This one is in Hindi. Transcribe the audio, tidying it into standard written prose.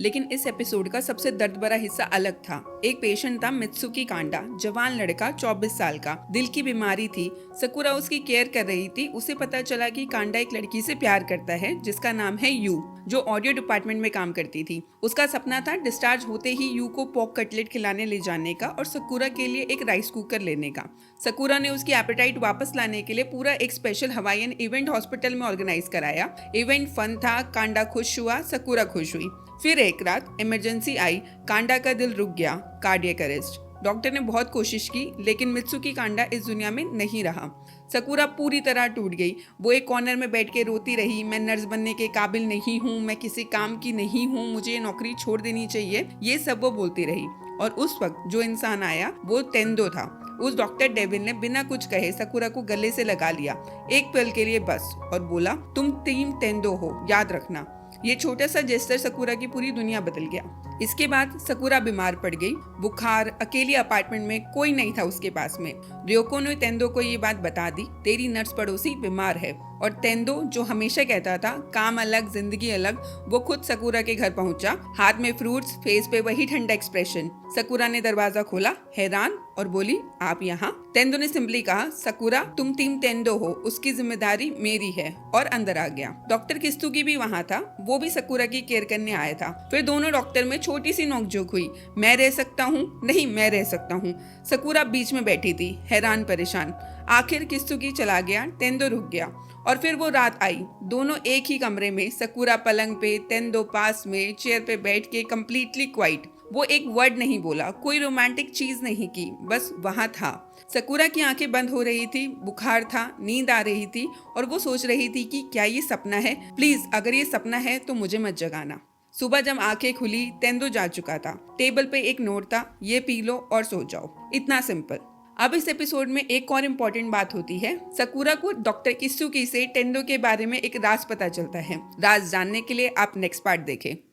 लेकिन इस एपिसोड का सबसे दर्द भरा हिस्सा अलग था। एक पेशेंट था मित्सुकी कांडा, जवान लड़का 24 साल का, दिल की बीमारी थी। सकुरा उसकी केयर कर रही थी। उसे पता चला कि कांडा एक लड़की से प्यार करता है जिसका नाम है यू, जो ऑडियो डिपार्टमेंट में काम करती थी। उसका सपना था डिस्चार्ज होते ही यू को पोक कटलेट खिलाने ले जाने का और सकुरा के लिए एक राइस कुकर लेने का। सकुरा ने उसकी एपेटाइट वापस लाने के लिए पूरा एक स्पेशल हवाईयन इवेंट हॉस्पिटल में ऑर्गेनाइज कराया। इवेंट फन था, कांडा खुश हुआ, सकुरा खुश हुई। फिर एक रात इमरजेंसी आई, कांडा का दिल रुक गया, कार्डियक अरेस्ट। डॉक्टर ने बहुत कोशिश की लेकिन मित्सुकी कांडा इस दुनिया में नहीं रहा। सकुरा पूरी तरह टूट गई। वो एक कॉर्नर में बैठ के रोती रही, मैं नर्स बनने के काबिल नहीं हूँ, मैं किसी काम की नहीं हूँ, मुझे ये नौकरी छोड़ देनी चाहिए, ये सब वो बोलती रही। और उस वक्त जो इंसान आया वो तेंदो था। उस डॉक्टर डेविल ने बिना कुछ कहे सकुरा को गले से लगा लिया, एक पल के लिए बस, और बोला तुम टीम तेंदो हो, याद रखना। ये छोटा सा जेस्चर सकुरा की पूरी दुनिया बदल गया। इसके बाद सकुरा बीमार पड़ गई, बुखार, अकेली अपार्टमेंट में, कोई नहीं था उसके पास में। रियोको ने तेंदो को ये बात बता दी, तेरी नर्स पड़ोसी बीमार है। और तेंदो जो हमेशा कहता था काम अलग जिंदगी अलग, वो खुद सकुरा के घर पहुंचा, हाथ में फ्रूट्स, फेस पे वही ठंडा एक्सप्रेशन। सकुरा ने दरवाजा खोला हैरान और बोली आप यहाँ? तेंदो ने सिंपली कहा सकुरा तुम टीम तेंदो हो, उसकी जिम्मेदारी मेरी है, और अंदर आ गया। डॉक्टर किस्तुगी भी वहाँ था, वो भी सकुरा की केयर करने आया था। फिर दोनों डॉक्टर में छोटी सी नोकझोंक हुई, मैं रह सकता हूँ, नहीं मैं रह सकता हूँ। सकुरा बीच में बैठी थी, हैरान परेशान। आखिर किस्तुगी चला गया, तेंदो रुक गया। और फिर वो रात आई, दोनों एक ही कमरे में, सकुरा पलंग पे, तेंदो पास में चेयर पे बैठ के कंप्लीटली क्वाइट। वो एक वर्ड नहीं बोला, कोई रोमांटिक चीज नहीं की, बस वहां था। सकुरा की आंखें बंद हो रही थी, बुखार था, नींद आ रही थी, और वो सोच रही थी कि क्या ये सपना है? प्लीज अगर ये सपना है तो मुझे मत जगाना। सुबह जब आंखें खुली तेंदो जा चुका था। टेबल पे एक नोट था, ये पी लो और सो जाओ, इतना सिंपल। अब इस एपिसोड में एक और इम्पोर्टेंट बात होती है। सकुरा को डॉक्टर किस्तुगी से तेंदो के बारे में एक राज पता चलता है। राज जानने के लिए आप नेक्स्ट पार्ट देखें।